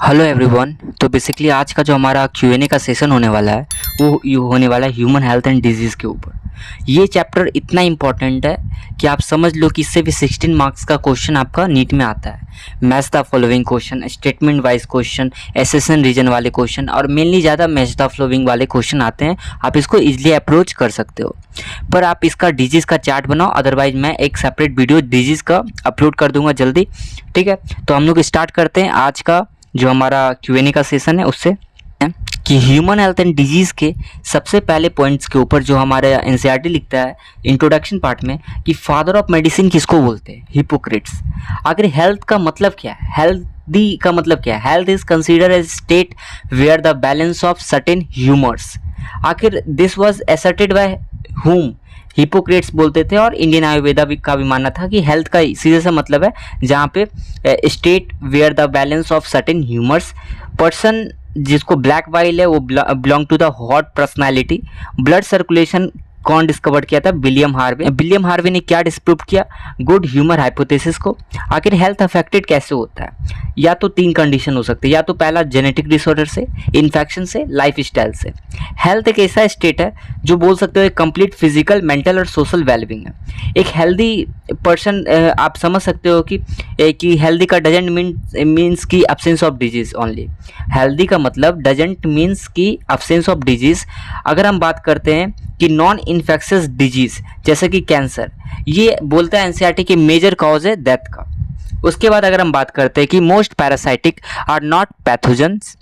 Hello everyone. तो basically आज का जो हमारा Q&A का सेशन होने वाला है वो होने वाला है ह्यूमन हेल्थ एंड डिजीज़ के ऊपर। ये चैप्टर इतना इम्पॉर्टेंट है कि आप समझ लो कि इससे भी 16 मार्क्स का क्वेश्चन आपका नीट में आता है। Match the following question, statement wise question, assertion reason वाले क्वेश्चन और मेनली ज़्यादा मैच द फॉलोइंग वाले क्वेश्चन आते हैं। आप इसको ईजिली अप्रोच कर सकते हो, पर आप इसका डिजीज़ का चार्ट बनाओ, अदरवाइज मैं एक सेपरेट वीडियो डिजीज़ का अपलोड कर दूंगा जल्दी। ठीक है, तो हम लोग स्टार्ट करते हैं आज का जो हमारा Q&A का सेशन है उससे कि ह्यूमन हेल्थ एंड डिजीज़ के सबसे पहले पॉइंट्स के ऊपर जो हमारा एनसीईआरटी लिखता है इंट्रोडक्शन पार्ट में कि फादर ऑफ मेडिसिन किसको बोलते हैं? हिपोक्रेट्स। आखिर हेल्थ का मतलब क्या है? हेल्दी का मतलब क्या है? Health is consider as state where the balance of certain humours. आखिर this was asserted by whom? Hippocrates बोलते थे। और इंडियन आयुर्वेदा का भी मानना था कि हेल्थ का सीधे सा मतलब है जहाँ पे state where the balance of certain humours. Person जिसको ब्लैक वाइल है वो belong to the hot personality. Blood circulation कौन डिस्कवर किया था? William Harvey. विलियम हार्वे ने क्या डिस्प्रूव किया? गुड ह्यूमर हाइपोथेसिस को। आखिर हेल्थ अफेक्टेड कैसे होता है? या तो 3 कंडीशन हो सकती है, या तो पहला जेनेटिक डिसऑर्डर से, इन्फेक्शन से, लाइफ स्टाइल से। हेल्थ एक ऐसा स्टेट है जो बोल सकते हो एक कंप्लीट फिजिकल, मेंटल और सोशल वेलबींग है। एक हेल्दी पर्सन आप समझ सकते हो कि हेल्दी का डजेंट मीन्स की absence of disease only. Healthy का मतलब डजेंट मीन्स की अब्सेंस ऑफ डिजीज। अगर हम बात करते हैं कि नॉन इन्फेक्शियस डिजीज जैसे कि कैंसर, ये बोलता है एनसीईआरटी की मेजर कॉज है डेथ का। उसके बाद अगर हम बात करते हैं कि most parasitic are not pathogens,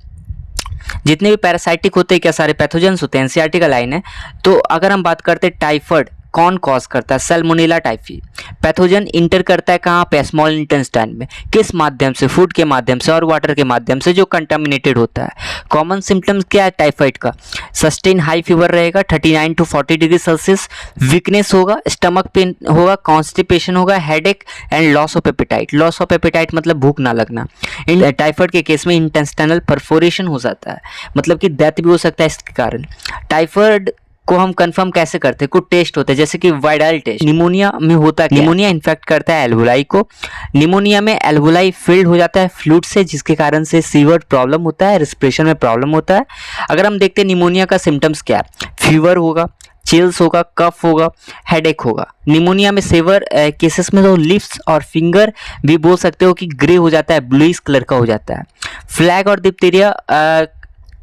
जितने भी पैरासाइटिक होते हैं क्या सारे पैथोजेंस होते हैं? एनसीईआरटी का लाइन है। तो अगर हम बात करते हैं टाइफाइड कौन कॉज करता है? Salmonella typhi. पैथोजन इंटर करता है कहाँ पे? स्मॉल इंटेस्टाइन में। किस माध्यम से? फूड के माध्यम से और वाटर के माध्यम से जो कंटामिनेटेड होता है। कॉमन सिम्टम्स क्या है टाइफाइड का? सस्टेन हाई फीवर रहेगा 39 to 40 डिग्री सेल्सियस, वीकनेस होगा, स्टमक पेन होगा, कॉन्स्टिपेशन होगा, headache and loss of appetite. Loss of appetite मतलब भूख ना लगना। इन टाइफाइड के केस में इंटेस्टाइनल परफोरेशन हो जाता है, मतलब कि डेथ भी हो सकता है इसके कारण। टाइफाइड को हम कंफर्म कैसे करते हैं? कुछ टेस्ट होते हैं जैसे कि वाइडल टेस्ट। निमोनिया में होता है, निमोनिया इन्फेक्ट करता है एल्वोलाई को। निमोनिया में एल्वोलाई फिल्ड हो जाता है फ्लूइड से, जिसके कारण से सीवर प्रॉब्लम होता है, रेस्पिरेशन में प्रॉब्लम होता है। अगर हम देखते हैं निमोनिया का सिम्टम्स क्या है? फीवर होगा, चिल्स होगा, कफ होगा, हेडेक होगा। निमोनिया में सेवर केसेस में तो लिप्स और फिंगर भी बोल सकते हो कि ग्रे हो जाता है, ब्लूइश कलर का हो जाता है। फ्लैग और डिप्थीरिया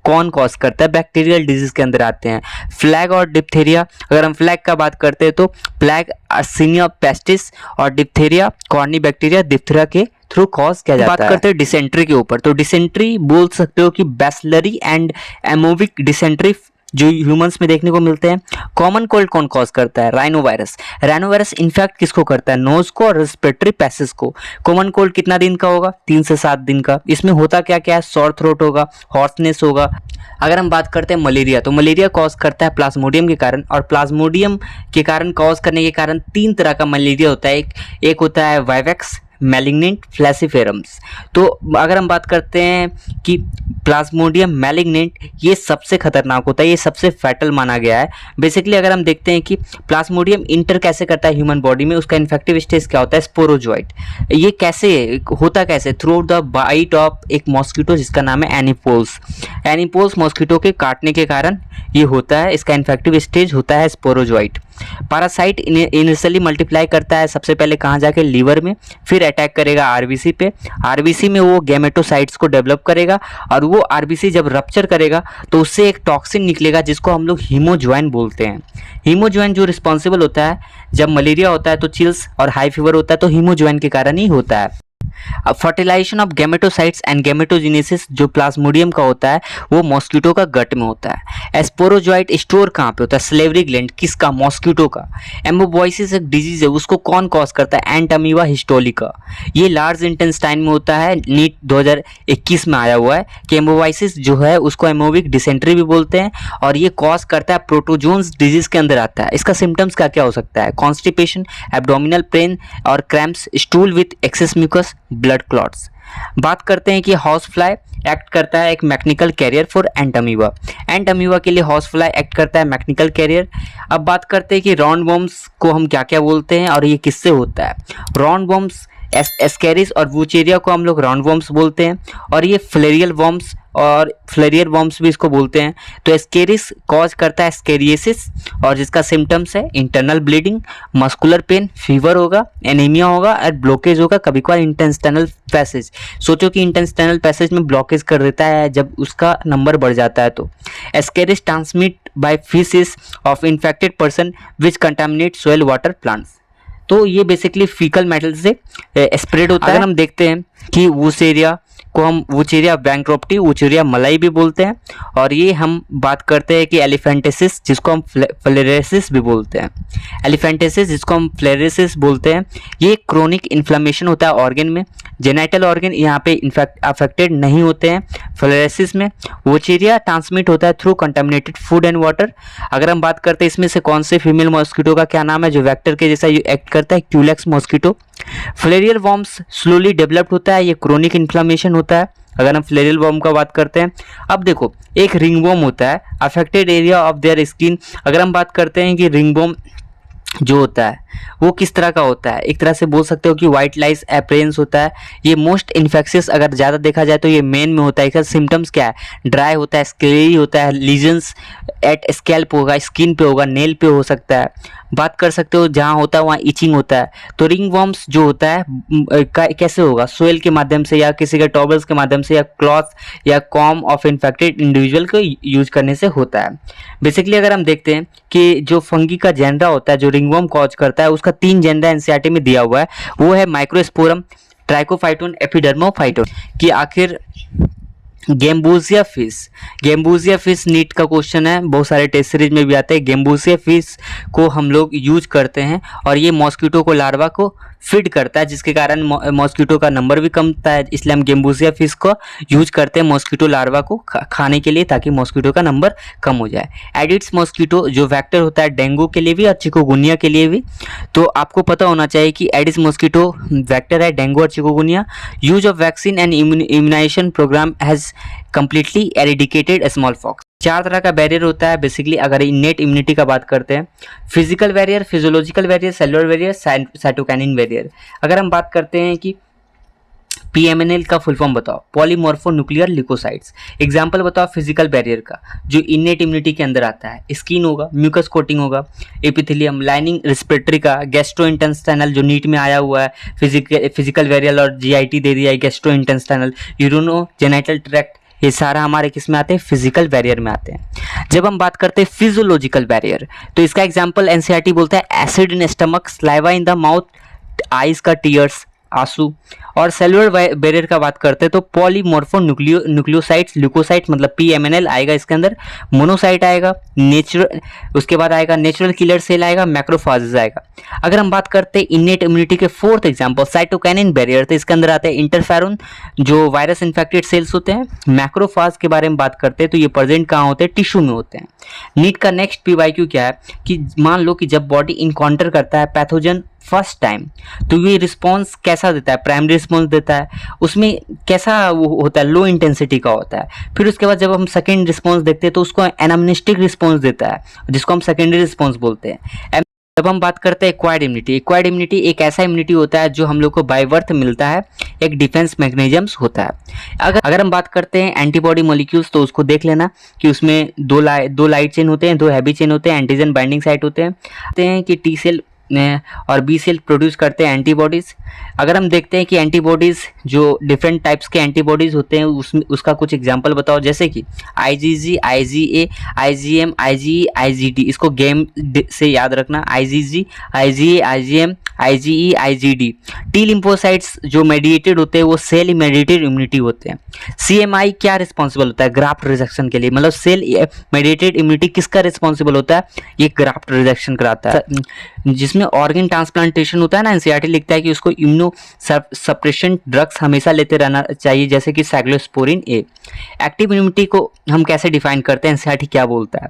कौन कॉज करता है? बैक्टीरियल डिजीज के अंदर आते हैं फ्लैग और डिप्थीरिया। अगर हम फ्लैग का बात करते हैं तो प्लैग अर्सिनिया पेस्टिस और डिप्थीरिया कॉर्नी बैक्टीरिया डिप्थीरिया के थ्रू कॉज किया जाता है। बात करते हैं डिसेंट्री के ऊपर, तो डिसेंट्री बोल सकते हो कि बैसिलरी एंड एमोविक डिसेंट्री जो ह्यूमंस में देखने को मिलते हैं। कॉमन कोल्ड कौन कॉज करता है? राइनोवायरस। राइनोवायरस इन्फेक्ट किसको करता है? नोज को और रेस्पिरेटरी पैसेज को। कॉमन कोल्ड कितना दिन का होगा? 3 से 7 दिन का। इसमें होता क्या क्या है? सॉर थ्रोट होगा, हॉर्सनेस होगा। अगर हम बात करते हैं मलेरिया, तो मलेरिया कॉज करता है प्लाज्मोडियम के कारण, और प्लाज्मोडियम के कारण कॉज करने के कारण 3 तरह का मलेरिया होता है। एक होता है वाइवेक्स, मैलिग्नेंट, फ्लैसीफेरम्स। तो अगर हम बात करते हैं कि प्लाज्मोडियम मैलिग्नेंट, ये सबसे खतरनाक होता है, ये सबसे फैटल माना गया है। बेसिकली अगर हम देखते हैं कि प्लाज्मोडियम इंटर कैसे करता है ह्यूमन बॉडी में, उसका इन्फेक्टिव स्टेज क्या होता है? स्पोरोजोइट। ये कैसे होता? कैसे? थ्रू द बाइट ऑफ एक मॉस्किटो जिसका नाम है एनीपोल्स। एनीपोल्स मॉस्किटो के काटने के कारण ये होता है, इसका इन्फेक्टिव स्टेज होता है स्पोरोजोइट। पैरासाइट इनिशियली मल्टीप्लाई करता है सबसे पहले कहाँ जाके? लीवर में, फिर अटैक करेगा आरबीसी पे। आरबीसी में वो गैमेटोसाइट्स को डेवलप करेगा, और वो आरबीसी जब रप्चर करेगा तो उससे एक टॉक्सिन निकलेगा जिसको हम लोग हीमोज्वाइन बोलते हैं। हीमोज्वाइन जो रिस्पॉन्सिबल होता है जब मलेरिया होता है तो चिल्स और हाई फीवर होता है, तो हीमोज्वाइन के कारण ही होता है। Fertilisation of gametocytes and gametogenesis जो प्लाज्मोडियम का होता है वो मॉस्किटो का गट में होता है। स्पोरोजोइट स्टोर कहाँ पे होता है? Salivary gland. किसका? मॉस्किटो का। एमोबॉइसिस एक डिजीज है, उसको कौन कॉज करता है? एंट अमीबा हिस्टोलिका। ये लार्ज इंटेस्टाइन में होता है। नीट 2021 में आया हुआ है कि एमोबॉइसिस जो है उसको एमोविक डिसेंट्री भी बोलते हैं, और ये कॉज करता है प्रोटोजोन्स डिजीज के अंदर आता है। इसका सिम्टम्स क्या क्या हो सकता है? कॉन्स्टिपेशन, एब्डोमिनल पेन और cramps, stool with excess mucus, blood clots. बात करते हैं कि हाउस फ्लाई एक्ट करता है एक mechanical carrier for entamoeba. Entamoeba के लिए हाउस फ्लाई एक्ट करता है मैकेनिकल कैरियर। अब बात करते हैं कि राउंड वॉर्म्स को हम क्या क्या बोलते हैं और ये किससे होता है। राउंड वॉर्म्स एस्केरिस और वूचेरिया को हम लोग राउंड वॉर्म्स बोलते हैं, और ये फ्लेरियल वॉर्म्स और फ्लेरियल वॉर्म्स भी इसको बोलते हैं। तो एस्केरिस कॉज करता है स्केरियसिस, और जिसका सिम्टम्स है internal bleeding, muscular pain, fever होगा, एनीमिया होगा और ब्लॉकेज होगा, कभी कभार इंटेस्टाइनल पैसेज। सोचो कि इंटेस्टाइनल पैसेज में ब्लॉकेज कर देता है जब उसका नंबर बढ़ जाता है। तो ascaris transmit by faeces of infected person which contaminate soil water plants. तो ये बेसिकली फीकल मेटल से स्प्रेड होता है। अगर हम देखते हैं कि वूचेरिया को हम वूचेरिया बैंक्रप्टी, वूचेरिया मलाई भी बोलते हैं, और ये हम बात करते हैं कि एलिफेंटेसिस जिसको हम फ्लेरेसिस भी बोलते हैं, एलिफेंटेसिस जिसको हम फ्लेरेसिस बोलते हैं, ये क्रोनिक इन्फ्लेमेशन होता है ऑर्गन में। जेनाइटल ऑर्गन यहाँ पे इन्फेक्ट अफेक्टेड नहीं होते हैं फ्लेरेसिस में। वूचेरिया ट्रांसमिट होता है through contaminated food and water. अगर हम बात करते हैं इसमें से कौन से फीमेल मॉस्किटो का क्या नाम है जो वेक्टर के जैसा एक्ट करता है, Culex mosquito. Filarial worms slowly developed होता है, ये क्रोनिक इन्फ्लेमेशन होता है अगर हम फ्लेरियल वॉर्म का बात करते हैं। अब देखो एक रिंगवॉर्म होता है, affected area of their skin. अगर हम बात करते हैं कि रिंगवॉर्म जो होता है वो किस तरह का होता है, एक तरह से बोल सकते हो कि व्हाइट लाइस अपीयरेंस होता है। ये मोस्ट इन्फेक्शियस अगर ज़्यादा देखा जाए तो ये मेन में होता है। इसका सिम्टम्स क्या है, ड्राई होता है, स्केरी होता है, लीजन्स एट स्कैल्प होगा, स्किन पे होगा, नेल पे हो सकता है। बात कर सकते हो जहाँ होता है वहाँ इचिंग होता है। तो रिंग वॉर्म्स जो होता है कैसे होगा, सोयल के माध्यम से या किसी के टॉवल्स के माध्यम से या क्लॉथ या कॉम ऑफ इन्फेक्टेड इंडिविजुअल को यूज करने से होता है। बेसिकली अगर हम देखते हैं कि जो फंगी का जेनरा होता है जो रिंगवॉर्म कॉज करता है उसका 3 जेनरा एनसीईआरटी में दिया हुआ है, वो है माइक्रोस्पोरम, ट्राइकोफाइटोन, एपिडर्मोफाइटोन। कि आखिर गेम्बूजिया फिश, गेम्बूजिया फिश नीट का क्वेश्चन है, बहुत सारे टेस्ट सीरीज में भी आते हैं। गेम्बूजिया फिश को हम लोग यूज करते हैं और ये मॉस्किटो को लार्वा को फीड करता है, जिसके कारण मॉस्किटो का नंबर भी कम होता है। इसलिए हम गेम्बूजिया फिश को यूज करते हैं मॉस्किटो लार्वा को खाने के लिए, ताकि मॉस्किटो का नंबर कम हो जाए। एडिड्स मॉस्किटो जो वेक्टर होता है डेंगू के लिए भी और चिकुनगुनिया के लिए भी। तो आपको पता होना चाहिए कि एडिस मॉस्किटो वेक्टर है डेंगू और chikungunya. Use of vaccine and immunisation programme has completely eradicated smallpox. 4 तरह का बैरियर होता है बेसिकली अगर इनेट इम्यूनिटी का बात करते हैं। Physical barrier, physiological barrier, cellular barrier, cytokinin barrier. अगर हम बात करते हैं कि PMNL का फुल फॉर्म बताओ, पॉलीमॉर्फोन्यूक्लियर लिकोसाइट्स। एग्जांपल बताओ फिजिकल बैरियर का जो इनेट इम्यूनिटी के अंदर आता है। स्किन होगा, म्यूकस कोटिंग होगा, एपिथेलियम, लाइनिंग रेस्पिरेटरी का, गैस्ट्रोइंटेस्टाइनल जो नीट में आया हुआ है, फिजिकल बैरियर और GIT दे दिया है गैस्ट्रोइंटेस्टाइनल, यूरिनो जेनिटल ट्रैक्ट, ये सारा हमारे किस में आते हैं, फिजिकल बैरियर में आते हैं। जब हम बात करते हैं फिजियोलॉजिकल बैरियर तो इसका एग्जांपल एनसीईआरटी बोलता है acid in stomach, saliva in the mouth, eyes का टीयर्स, आंसू। और सेलुलर बैरियर का बात करते हैं तो पॉलीमॉर्फोन्यूक्लियोसाइट्स, ल्यूकोसाइट्स मतलब PMNL आएगा इसके अंदर, मोनोसाइट आएगा, नेचुरल, उसके बाद आएगा नेचुरल किलर सेल आएगा, मैक्रोफाजेस आएगा। अगर हम बात करते हैं इनेट इम्यूनिटी के 4th एग्जांपल साइटोकाइनिन बैरियर, तो इसके अंदर आते हैं इंटरफेरोन जो वायरस इन्फेक्टेड सेल्स होते हैं। मैक्रोफाज के बारे में बात करते हैं तो ये प्रेजेंट कहाँ होते हैं, टिश्यू में होते हैं। नीट का नेक्स्ट PYQ क्या है कि मान लो कि जब बॉडी इनकाउंटर करता है पैथोजन फर्स्ट टाइम तो ये रिस्पॉन्स कैसा देता है, प्राइमरी रिस्पॉन्स देता है, उसमें कैसा वो होता है, लो इंटेंसिटी का होता है। फिर उसके बाद जब हम सेकेंड रिस्पॉन्स देखते हैं तो उसको एनामनेस्टिक रिस्पॉन्स देता है जिसको हम सेकेंडरी रिस्पॉन्स बोलते हैं। जब हम बात करते हैं एक्वायर्ड इम्यूनिटी, एक्वायर्ड इम्यूनिटी एक ऐसा इम्यूनिटी होता है जो हम लोग को बाय बर्थ मिलता है, एक डिफेंस मैकेनिज्म्स होता है। अगर हम बात करते हैं एंटीबॉडी मॉलिक्यूल्स तो उसको देख लेना कि उसमें दो लाइट चेन होते हैं, 2 हैवी चेन होते हैं, एंटीजन बाइंडिंग साइट होते हैं कि T सेल और B सेल प्रोड्यूस करते हैं एंटीबॉडीज़। अगर हम देखते हैं कि एंटीबॉडीज़ जो डिफरेंट टाइप्स के एंटीबॉडीज़ होते हैं उसका कुछ एग्जांपल बताओ, जैसे कि IgG, IgA, IgM, IgE, IgD। इसको गेम से याद रखना, IgG, IgA, IgM, IgE, IgD। T lymphocytes जो मेडिएटेड होते हैं वो सेल मेडिएटेड इम्यूनिटी होते हैं। CMI क्या रिस्पॉन्सिबल होता है, ग्राफ्ट रिजेक्शन के लिए, मतलब सेल मेडिएटेड इम्यूनिटी किसका रिस्पॉन्सिबल होता है, ये ग्राफ्ट रिजेक्शन कराता है। जिसमें ऑर्गन ट्रांसप्लांटेशन होता है ना, एनसीईआरटी लिखता है कि उसको इम्यूनो सप्रेशन ड्रग्स हमेशा लेते रहना चाहिए, जैसे कि साइक्लोस्पोरिन A। एक्टिव इम्यूनिटी को हम कैसे डिफाइन करते हैं, एनसीईआरटी क्या बोलता है,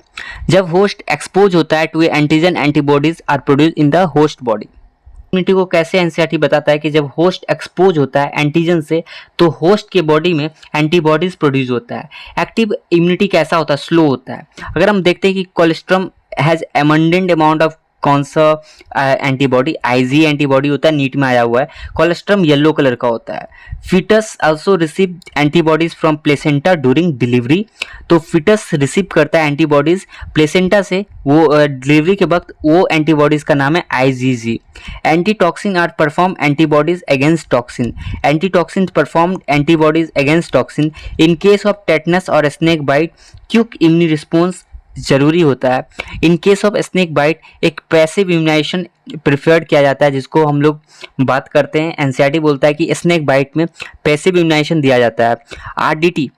जब होस्ट एक्सपोज होता है to antigen antibodies are produce in the host body. Immunity को कैसे एनसीईआरटी बताता है कि जब होस्ट एक्सपोज होता है एंटीजन से तो होस्ट के बॉडी में एंटीबॉडीज प्रोड्यूस होता है। एक्टिव इम्यूनिटी कैसा होता है, स्लो होता है। अगर हम देखते हैं कि colostrum has abundant amount of कौन सा एंटीबॉडी, आईजी एंटीबॉडी होता है, नीट में आया हुआ है। कोलेस्ट्रम येलो कलर का होता है। Foetus also receive antibodies from placenta during delivery. तो फिटस रिसीव करता है एंटीबॉडीज प्लेसेंटा से, वो डिलीवरी के वक्त, वो एंटीबॉडीज का नाम है IgG. Antitoxin are perform antibodies against toxin. Antitoxin perform antibodies against toxin in case of tetanus और snake bite. Quick immune response जरूरी होता है। In case of snake bite एक पैसिव इम्यूनाइजेशन प्रिफर्ड किया जाता है, जिसको हम लोग बात करते हैं, एनसीईआरटी बोलता है कि स्नेक बाइट में पैसिव इम्यूनाइजेशन दिया जाता है। RDT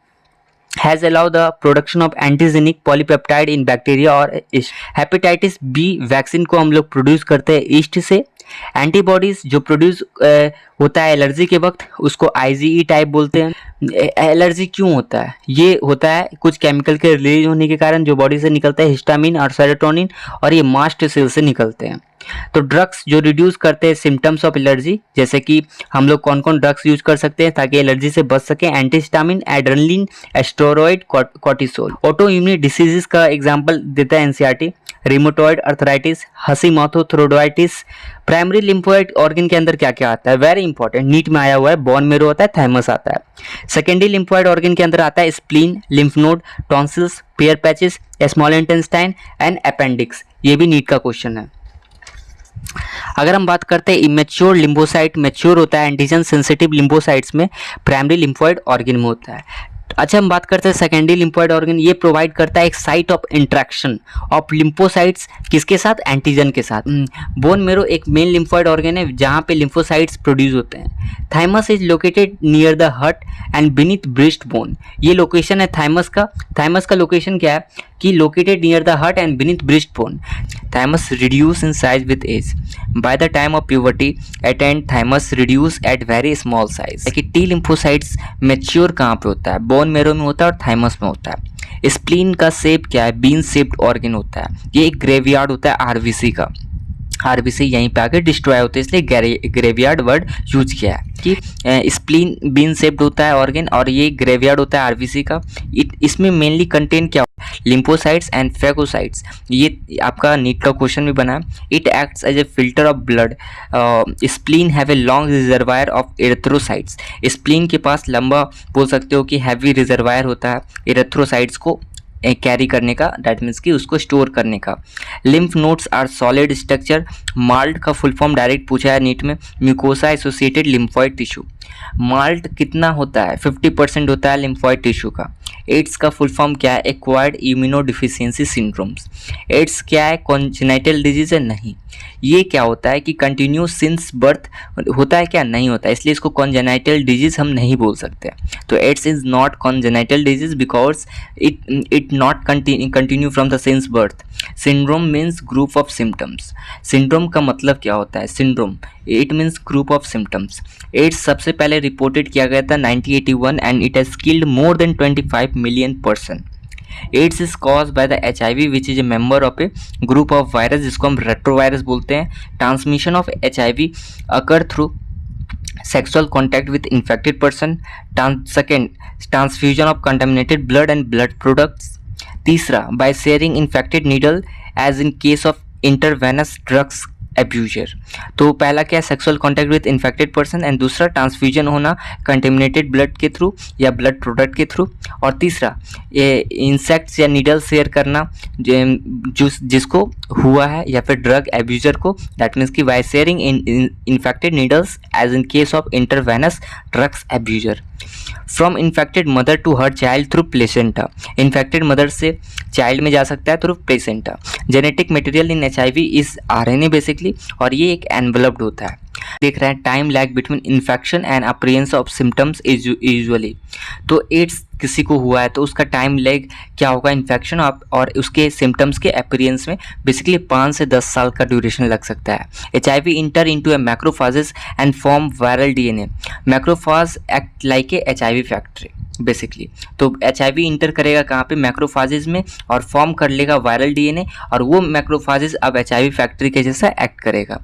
has allowed the production of antigenic polypeptide in bacteria और हेपेटाइटिस बी वैक्सीन को हम लोग प्रोड्यूस करते हैं ईस्ट से। एंटीबॉडीज जो प्रोड्यूस होता है एलर्जी के वक्त, उसको आईजीई टाइप बोलते हैं। एलर्जी क्यों होता है? ये होता है कुछ केमिकल के रिलीज होने के कारण, जो बॉडी से निकलता है, हिस्टामिन और सेरोटोनिन, और ये मास्ट सेल से निकलते हैं। तो ड्रग्स जो रिड्यूस करते हैं सिम्टम्स ऑफ एलर्जी, जैसे कि हम लोग कौन कौन ड्रग्स यूज कर सकते हैं ताकि एलर्जी से बच सके? Antihistamine, adrenaline, steroid, cortisol. Auto immune diseases का एग्जांपल देता है NCERT, rheumatoid arthritis, Hashimoto thyroiditis. Primary lymphoid organ के अंदर क्या क्या आता है? वेरी इंपॉर्टेंट, नीट में आया हुआ है, बोन मेरो होता है, थाइमस आता है। सेकेंडरी लिम्फोइड ऑर्गन के अंदर आता है spleen, lymph node, tonsils, pair patches, small intestine and appendix. ये भी नीट का क्वेश्चन है। अगर हम बात करते हैं इमेच्योर लिम्फोसाइट, मैच्योर होता है एंटीजन सेंसिटिव लिम्फोसाइट्स में, प्राइमरी लिम्फोइड ऑर्गन में होता है। अच्छा, हम बात करते हैं सेकेंडरी लिम्फोइड ऑर्गन। ये प्रोवाइड करता है एक site of interaction of lymphocytes, किसके साथ? एंटीजन के साथ। बोन मेरो एक मेन लिम्फोइड ऑर्गन है जहाँ पे लिम्फोसाइट्स प्रोड्यूस होते हैं। Thymus is located near the heart and beneath breast bone. ये लोकेशन है थाइमस का। थाइमस का लोकेशन क्या है कि located near the heart and beneath breast bone. Thymus reduce in size with age. By the time of puberty attend thymus reduce at very small size. T lymphocytes mature कहाँ पे होता है? Bone marrow में होता है और thymus में होता है। स्प्लीन का शेप क्या है? बीन शेप्ड ऑर्गन होता है। ये एक ग्रेवयार्ड होता है आरबीसी का। आरबीसी यहीं पे आके डिस्ट्रॉय होते हैं, इसलिए ग्रेवयार्ड वर्ड यूज किया है कि स्प्लीन बीन शेप्ड होता है ऑर्गन, और ये ग्रेवयार्ड होता है आरबीसी का। इसमें मेनली कंटेन क्या होता है? Lymphocytes and phagocytes. ये आपका नीट का क्वेश्चन भी बना है। It acts as a filter of blood. Spleen have a long reservoir of erythrocytes. Spleen के पास लंबा, बोल सकते हो कि हैवी रिजर्वायर होता है एरिथ्रोसाइट्स को कैरी करने का, दैट मीन्स कि उसको स्टोर करने का। Lymph nodes are solid structure. MALT का फुल फॉर्म डायरेक्ट पूछा है नीट में, mucosa associated lymphoid tissue. MALT कितना होता है? 50% होता है लिम्फॉइड टिश्यू का। एड्स का फुल फॉर्म क्या है? Acquired immunodeficiency syndromes. एड्स क्या है? कॉन्जेनाइटल डिजीज है? नहीं। ये क्या होता है कि कंटिन्यू सिंस बर्थ होता है क्या? नहीं होता है, इसलिए इसको कॉन्जेनाइटल डिजीज हम नहीं बोल सकते। तो AIDS is not congenital disease because it not continue from the since birth. Syndrome means group of symptoms. Syndrome का मतलब क्या होता है? Syndrome it means group of symptoms. AIDS सबसे पहले रिपोर्टेड किया गया था 1981 and it has killed more than 25 million person. AIDS is cause by the HIV which is a member of a group of virus, जिसको हम retrovirus बोलते हैं। Transmission of HIV occur through sexual contact with infected person. Second, transfusion of contaminated blood and blood products. तीसरा, by sharing infected needle as in case of intravenous drugs abuser. तो पहला क्या? Sexual contact with infected person, and दूसरा transfusion होना contaminated blood के through या blood product के through, और तीसरा ये इंसेक्ट्स या नीडल शेयर करना जिसको हुआ है या फिर ड्रग एब्यूजर को, दैट मीन्स कि by sharing infected needles as in case of intravenous drugs abuser. From infected mother to her child through placenta. Infected mother से चाइल्ड में जा सकता है through placenta. Genetic material in HIV is RNA basically, और ये एक enveloped होता है। देख रहे हैं time lag between infection and appearance of symptoms is usually. तो एड्स किसी को हुआ है तो उसका टाइम लैग क्या होगा? इन्फेक्शन और उसके सिम्टम्स के अपीयरेंस में बेसिकली 5 से 10 साल का ड्यूरेशन लग सकता है। HIV enter into a macrophages and form viral DNA। Macrophage act like a HIV factory basically. तो HIV इंटर करेगा कहाँ पे? मैक्रोफाजेज में, और फॉर्म कर लेगा वायरल DNA, और वो मैक्रोफाजेज अब HIV फैक्ट्री के जैसा एक्ट करेगा।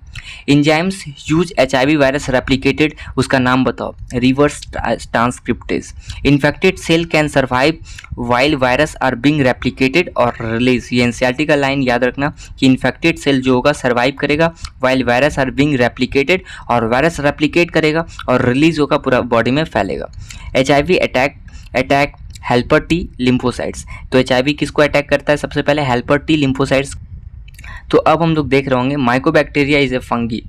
Enzymes use HIV virus replicated, उसका नाम बताओ, reverse transcriptase. Infected cell can survive while virus are being replicated और रिलीज। ये एनसीईआरटी का लाइन याद रखना कि इन्फेक्टेड सेल जो होगा सर्वाइव करेगा while virus are being replicated, और वायरस रेप्लिकेट करेगा और रिलीज होगा, पूरा बॉडी में फैलेगा। HIV attack helper T lymphocytes. तो HIV किसको अटैक करता है? सबसे पहले हेल्पर टी लिम्फोसाइट्स। तो अब हम लोग देख रहे होंगे mycobacteria is a fungi.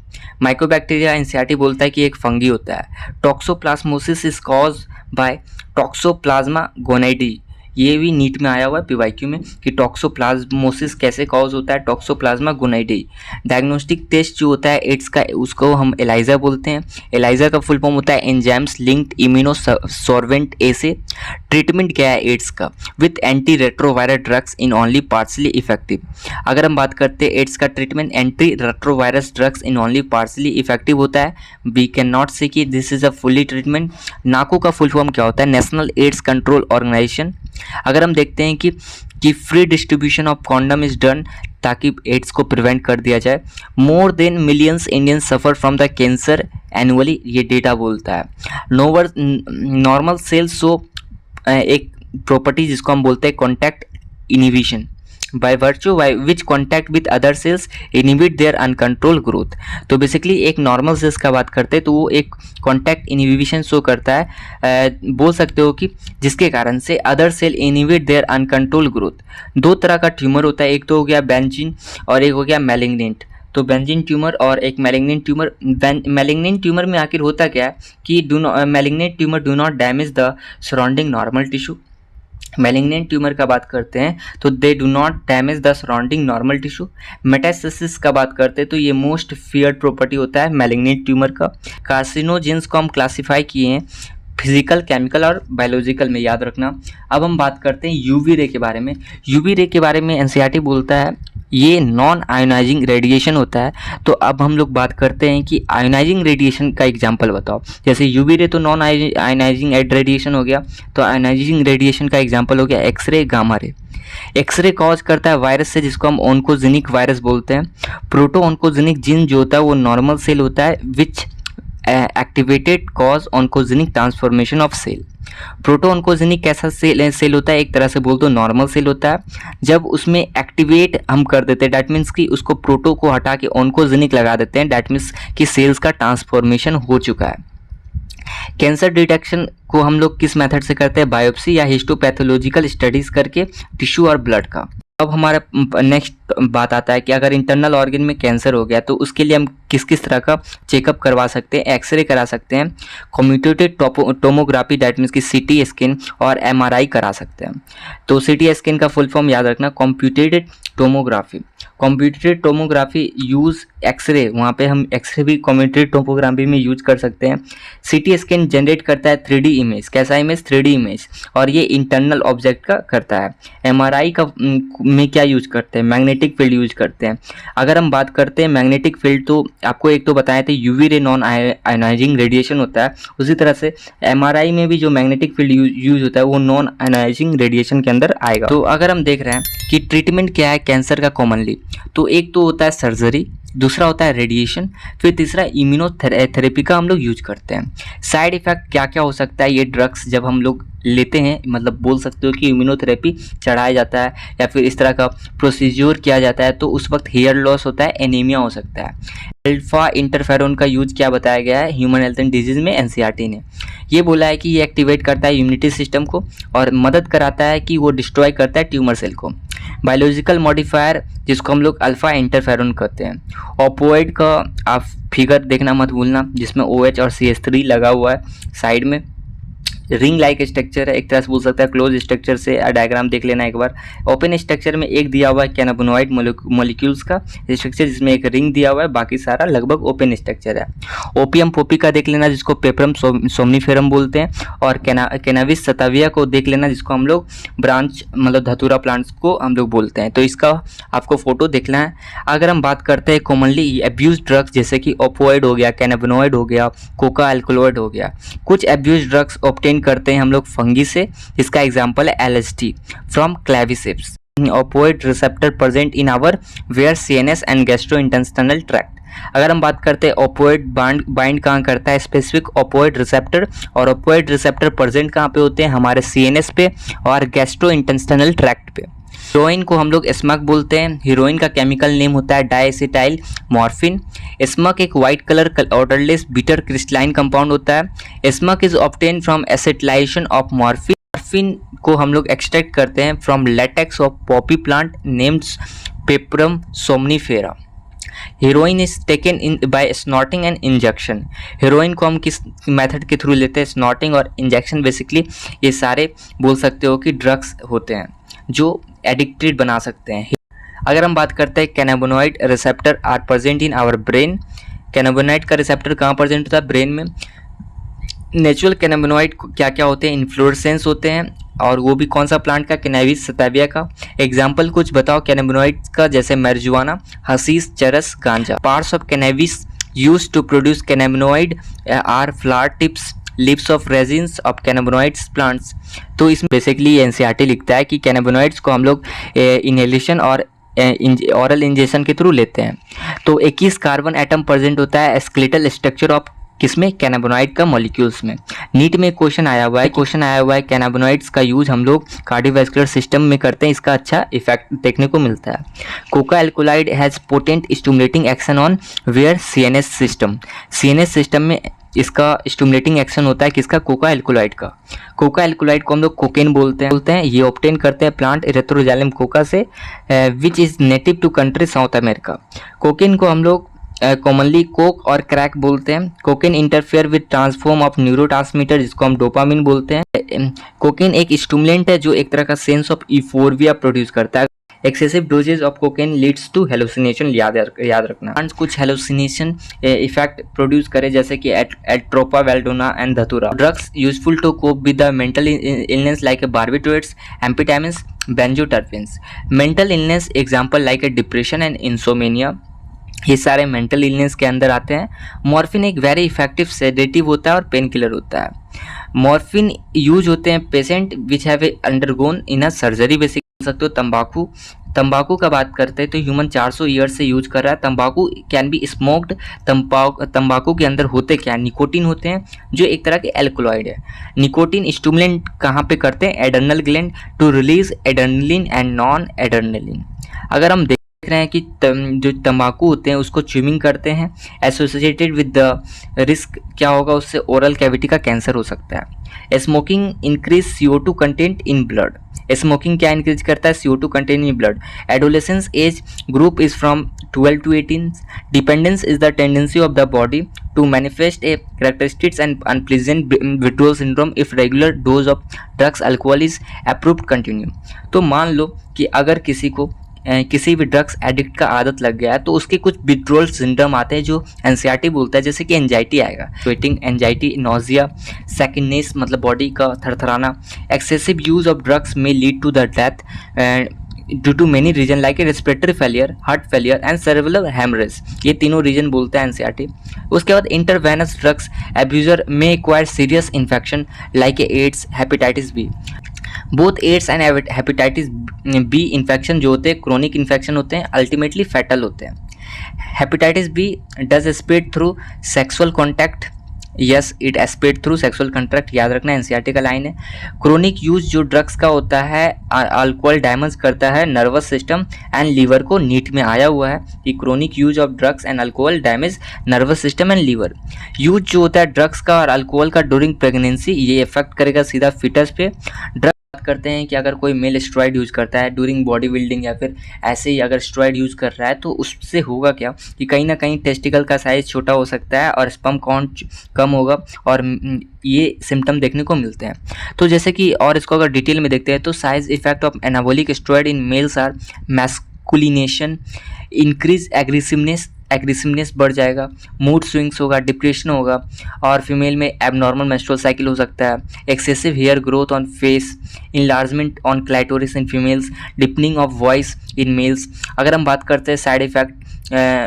Mycobacteria NCERT बोलता है कि एक फंगी होता है। Toxoplasmosis is cause by toxoplasma gondii. ये भी नीट में आया हुआ है पीवाईक्यू में कि टॉक्सोप्लाज्मोसिस कैसे कॉज होता है, टॉक्सोप्लाज्मा गोनाइडी। डायग्नोस्टिक टेस्ट जो होता है एड्स का, उसको हम एलाइजा बोलते हैं। एलाइजा का फुल फॉर्म होता है एंजाइम्स लिंक्ड इम्यूनोसॉर्बेंट ए से। ट्रीटमेंट क्या है एड्स का? With anti retroviral drugs in only partially effective. अगर हम बात करते हैं एड्स का treatment, anti retrovirus drugs in only partially effective होता है। वी कैन नॉट से कि this is a fully treatment. NACO का फुल फॉर्म क्या होता है? National AIDS control organisation. अगर हम देखते हैं कि free distribution of condom is done, ताकि एड्स को प्रिवेंट कर दिया जाए। More then millions Indians suffer from the cancer annually, ये डेटा बोलता है। नॉर्मल सेल्स शो एक प्रॉपर्टी जिसको हम बोलते हैं contact inhibition, by virtue which contact with other cells inhibit their uncontrol growth. तो बेसिकली एक नॉर्मल सेल्स का बात करते हैं तो वो एक कॉन्टैक्ट इनिबिशन शो करता है, बोल सकते हो कि जिसके कारण से other cell inhibit their uncontrol growth. दो तरह का ट्यूमर होता है, एक तो हो गया बेंजिन और एक हो गया मैलिग्नेंट। तो बेंजिन ट्यूमर और एक मैलिग्नेंट ट्यूमर। मैलिग्नेंट ट्यूमर में आखिर होता क्या है कि malignant tumour do not damage the surrounding normal tissue. Malignant tumour का बात करते हैं तो they do not damage the surrounding normal tissue. Metastasis का बात करते हैं तो ये मोस्ट फियर्ड प्रॉपर्टी होता है मैलिग्नेंट ट्यूमर का। कार्सिनोजेंस को हम क्लासीफाई किए हैं फिजिकल, केमिकल और बायोलॉजिकल में, याद रखना। अब हम बात करते हैं यूवी रे के बारे में। यूवी रे के बारे में एनसीईआरटी बोलता है ये नॉन आयोनाइजिंग रेडिएशन होता है। तो अब हम लोग बात करते हैं कि आयोनाइजिंग रेडिएशन का एग्जांपल बताओ। जैसे यूवी रे तो नॉन आयोनाइजिंग रेडिएशन हो गया, तो आयोनाइजिंग रेडिएशन का एग्जांपल हो गया X-ray, gamma ray. X-ray cause करता है वायरस से, जिसको हम ऑन्कोजेनिक वायरस बोलते हैं। प्रोटो ऑन्कोजेनिक जीन जो होता है वो नॉर्मल सेल होता है which activated cause oncogenic transformation of cell. Proto oncogenic कैसा सेल होता है? एक तरह से बोल दो नॉर्मल सेल होता है। जब उसमें एक्टिवेट हम कर देते हैं, डैट मीन्स कि उसको प्रोटो को हटा के ऑन्कोजेनिक लगा देते हैं, डैट मीन्स कि सेल्स का ट्रांसफॉर्मेशन हो चुका है। कैंसर डिटेक्शन को हम लोग किस मेथड से करते हैं? बायोप्सी या हिस्टोपैथोलॉजिकल स्टडीज करके टिश्यू और ब्लड का। अब हमारा नेक्स्ट बात आता है कि अगर इंटरनल ऑर्गन में कैंसर हो गया तो उसके लिए हम किस किस तरह का चेकअप करवा सकते हैं? एक्सरे करा सकते हैं, कम्प्यूटेड टोमोग्राफी डैट मीन्स की सीटी स्कैन और एमआरआई करा सकते हैं। तो सीटी स्कैन का फुल फॉर्म याद रखना computed tomography. Computed tomography use X-ray, वहाँ पे हम एक्सरे भी कंप्यूटेड टोमोग्राफी में यूज कर सकते हैं। सीटी स्कैन जनरेट करता है 3D इमेज, कैसा इमेज? 3D इमेज, और ये इंटरनल ऑब्जेक्ट का करता है। एमआरआई का में क्या यूज करते हैं? मैग्नेटिक फील्ड यूज करते हैं। अगर हम बात करते हैं मैग्नेटिक फील्ड, तो आपको एक तो बताए थे UV ray non ionising radiation होता है, उसी तरह से एमआरआई में भी जो मैग्नेटिक फील्ड यूज होता है वो नॉन आयोनाइजिंग रेडिएशन के अंदर आएगा। तो अगर हम देख रहे हैं कि ट्रीटमेंट क्या है कैंसर का कॉमनली, तो एक तो होता है सर्जरी, दूसरा होता है रेडिएशन, फिर तीसरा इम्यूनोथेरेपी का हम लोग यूज करते हैं। साइड इफेक्ट क्या क्या हो सकता है? ये ड्रग्स जब हम लोग लेते हैं, मतलब बोल सकते हो कि इम्यूनोथेरेपी चढ़ाया जाता है या फिर इस तरह का प्रोसीजर किया जाता है, तो उस वक्त हेयर लॉस होता है, एनीमिया हो सकता है। अल्फा इंटरफेरोन का यूज क्या बताया गया है ह्यूमन हेल्थ एंड डिजीज में? एनसीईआरटी ने ये बोला है कि ये एक्टिवेट करता है इम्यूनिटी सिस्टम को और मदद कराता है कि वो डिस्ट्रॉय करता है ट्यूमर सेल को। बायोलॉजिकल मॉडिफायर जिसको हम लोग अल्फा इंटरफेरोन कहते हैं। ओपोइड का आप फिगर देखना मत भूलना, जिसमें OH और CH3 लगा हुआ है साइड में। रिंग लाइक स्ट्रक्चर है, एक तरह से बोल सकता है क्लोज स्ट्रक्चर से डायग्राम देख लेना एक बार। ओपन स्ट्रक्चर में एक दिया हुआ है कैनाबिनॉइड मॉलिक्यूल्स का स्ट्रक्चर, जिसमें एक रिंग दिया हुआ है, बाकी सारा लगभग ओपन स्ट्रक्चर है। ओपियम पोपी का देख लेना, जिसको पेपरम सोमनीफेरम बोलते हैं, और कैनाबिस सताविया को देख लेना, जिसको हम लोग ब्रांच मतलब धतूरा प्लांट्स को हम लोग बोलते हैं। तो इसका आपको फोटो देखना है। अगर हम बात करते हैं कॉमनली एब्यूज ड्रग्स, जैसे कि ओपोइड हो गया, कैनाबिनॉइड हो गया, कोका एल्कोलॉइड हो गया। कुछ एब्यूज ड्रग्स ऑब्टेन करते हैं हम लोग फंगी से, इसका एग्जांपल है LSD from claviceps. Opioid receptor present in our where CNS and gastrointestinal tract. अगर हम बात करते हैं ओपियोइड बाइंड कहाँ करता है, स्पेसिफिक ओपियोइड रिसेप्टर, और ओपियोइड रिसेप्टर प्रेजेंट कहाँ पे होते हैं, हमारे सीएनएस पे और गैस्ट्रोइंटेस्टाइनल ट्रैक्ट पे। हीरोइन को हम लोग स्मक बोलते हैं। हीरोइन का केमिकल नेम होता है डाइएसिटाइल मॉर्फिन। स्मक एक white colour odourless bitter crystalline compound होता है। Smack is obtain from acetylation of morphine. Morphine को हम लोग एक्सट्रैक्ट करते हैं from latex of poppy plant named papaver somniferum. Heroin is taken in by snorting and injection. Heroin को हम किस मेथड के थ्रू लेते हैं, स्नॉटिंग और इंजेक्शन। बेसिकली ये सारे बोल सकते हो कि ड्रग्स होते हैं जो एडिक्टेड बना सकते हैं। अगर हम बात करते हैं cannabinoid receptor are present in our brain. Cannabinoid का रिसेप्टर कहाँ प्रेजेंट होता है, ब्रेन में। नेचुरल कैनाबिनॉइड क्या क्या होते हैं, इन्फ्लोरेसेंस होते हैं, और वो भी कौन सा प्लांट का, कैनाबिस सताविया का। एग्जाम्पल कुछ बताओ कैनाबिनॉइड का, जैसे marijuana, hashish, charas, ganja. Parts of cannabis used to produce cannabinoid are flower tips, lips of resins of cannabinoids plants. तो इसमें बेसिकली एनसीईआरटी लिखता है कि कैनाबिनॉइड्स को हम लोग इनहेलेशन और ऑरल इंजेक्शन के थ्रू लेते हैं। तो 21 कार्बन एटम प्रेजेंट होता है स्केलेटल स्ट्रक्चर ऑफ किसमें, कैनाबिनॉइड का मॉलिक्यूल्स में। नीट में क्वेश्चन आया हुआ है कैनाबिनॉइड्स का यूज हम लोग कार्डियोवैस्कुलर सिस्टम में करते हैं, इसका अच्छा इफेक्ट देखने को मिलता है। Coca alkaloid has potent stimulating action on where CNS system. CNS system में इसका स्टिमुलेटिंग एक्शन होता है किसका, कोका एल्कोलाइड का। कोका एल्कोलाइड को हम लोग कोकेन बोलते हैं। ये ऑब्टेन करते हैं प्लांट इरेथ्रोजाइलम कोका से, which is native to country South America. Cocaine को हम लोग कॉमनली कोक और क्रैक बोलते हैं। Cocaine interfere with transform of neurotransmitter, जिसको हम डोपामिन बोलते हैं। कोकेन एक स्टिमुलेंट है जो एक तरह का सेंस ऑफ यूफोरिया प्रोड्यूस करता है। Excessive doses of cocaine leads to hallucination, याद रखना। कुछ हेलुसिनेशन इफेक्ट प्रोड्यूस करे, जैसे कि atropa, belladonna and dhatura. Drugs useful to cope with the mental illness like barbiturates, amphetamines, benzodiazepines. Mental illness example like depression and insomnia, ये सारे mental illness के अंदर आते हैं। मॉर्फिन एक वेरी इफेक्टिव सेडेटिव होता है और पेन किलर होता है। मॉर्फिन यूज होते हैं patient which have undergone in a surgery. Basic सकते हो तंबाकू का बात करते हैं तो ह्यूमन 400 ईयर से यूज कर रहा है। तंबाकू कैन बी स्मोक्ड। तंबाकू के अंदर होते क्या, निकोटिन होते हैं जो एक तरह के एल्कोलॉइड है। निकोटिन स्टिमुलेंट कहाँ पे करते हैं, adrenal gland to release adrenaline and non adrenaline. अगर हम देख रहे हैं कि जो तंबाकू होते हैं उसको च्यूइंग करते हैं, एसोसिएटेड विद द रिस्क क्या होगा, उससे ओरल कैविटी का कैंसर हो सकता है। Smoking increase CO2 content in blood. Smoking क्या इंक्रीज करता है, CO2 content in blood. Adolescence age group is from 12 to 18. Dependence is the tendency of the body to manifest a characteristics and unpleasant withdrawal syndrome if regular dose of drugs alcohol is approved continue। तो मान लो कि अगर किसी को किसी भी drugs addict का आदत लग गया है तो उसके कुछ विड्रॉल सिंड्रोम आते हैं जो एनसीईआरटी बोलता है, जैसे कि एंजाइटी आएगा, स्वेटिंग, एंजाइटी, नोजिया, सेकंडनेस मतलब बॉडी का थरथराना। एक्सेसिव यूज ऑफ ड्रग्स में lead to the death due to many reason like respiratory failure, heart failure and cerebral haemorrhage. ये तीनों रीजन बोलता है एनसीईआरटी। उसके बाद इंटरवेनस ड्रग्स एब्यूजर में acquire serious infection like AIDS, hepatitis B. Both AIDS and hepatitis B infection जो होते हैं क्रोनिक इन्फेक्शन होते हैं, अल्टीमेटली फैटल होते हैं। Hepatitis B does spread through sexual contact, yes it spread through sexual contact, याद रखना एनसीईआरटी का लाइन है। क्रोनिक यूज जो ड्रग्स का होता है अल्कोहल डैमेज करता है नर्वस सिस्टम एंड लीवर को। नीट में आया हुआ है कि chronic use of drugs and alcohol damage nervous system and liver. Use जो होता है ड्रग्स का और अल्कोहल का ड्यूरिंग प्रेगनेंसी, ये इफेक्ट करेगा सीधा फीटस पे। बात करते हैं कि अगर कोई मेल स्टेरॉइड यूज करता है ड्यूरिंग बॉडी बिल्डिंग या फिर ऐसे ही अगर स्टेरॉइड यूज कर रहा है तो उससे होगा क्या कि कहीं ना कहीं टेस्टिकल का साइज छोटा हो सकता है और स्पर्म काउंट कम होगा और ये सिम्टम देखने को मिलते हैं। तो जैसे कि और इसको अगर डिटेल में देखते हैं तो side effect of anabolic steroid in males are masculinisation, increase aggressiveness बढ़ जाएगा, मूड स्विंग्स होगा, डिप्रेशन होगा और फीमेल में एबनॉर्मल मेंस्ट्रुअल साइकिल हो सकता है। Excessive hair growth on face, enlargement on clitoris in females, deepening of voice in males. अगर हम बात करते हैं side effect,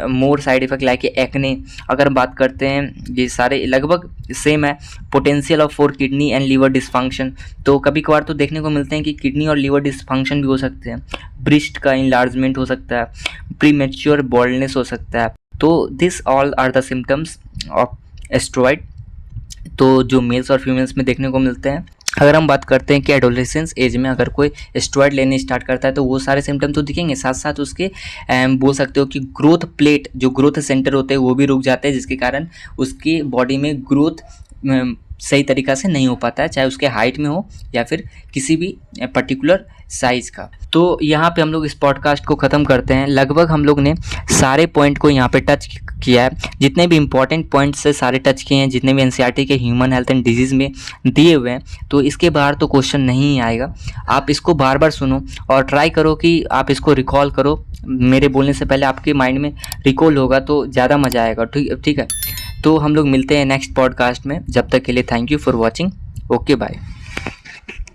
more side effect like acne. अगर हम बात करते हैं ये सारे लगभग सेम है। Potential of for kidney and liver dysfunction, तो कभी कभार तो देखने को मिलते हैं कि किडनी और लीवर डिसफंक्शन भी हो सकते हैं। ब्रेस्ट का इनलार्जमेंट हो सकता है, प्रीमेच्योर बॉल्डनेस हो सकता है। तो this all are the symptoms of steroid, तो जो मेल्स और फीमेल्स में देखने को मिलते हैं। अगर हम बात करते हैं कि एडोलेसेंस एज में अगर कोई स्टेरॉइड लेने स्टार्ट करता है तो वो सारे सिम्टम तो दिखेंगे, साथ साथ उसके बोल सकते हो कि ग्रोथ प्लेट, जो ग्रोथ सेंटर होते हैं वो भी रुक जाते हैं, जिसके कारण उसकी बॉडी में ग्रोथ सही तरीक़ा से नहीं हो पाता है, चाहे उसके हाइट में हो या फिर किसी भी पर्टिकुलर साइज़ का। तो यहाँ पे हम लोग इस पॉडकास्ट को ख़त्म करते हैं। लगभग हम लोग ने सारे पॉइंट को यहाँ पे टच किया है, जितने भी इंपॉर्टेंट पॉइंट्स से सारे टच किए हैं, जितने भी एनसीईआरटी के ह्यूमन हेल्थ एंड डिजीज़ में दिए हुए हैं। तो इसके बाहर तो क्वेश्चन नहीं आएगा। आप इसको बार बार सुनो और ट्राई करो कि आप इसको रिकॉल करो। मेरे बोलने से पहले आपके माइंड में रिकॉल होगा तो ज़्यादा मज़ा आएगा। ठीक है, तो हम लोग मिलते हैं नेक्स्ट पॉडकास्ट में। जब तक के लिए thank you for watching. Okay bye.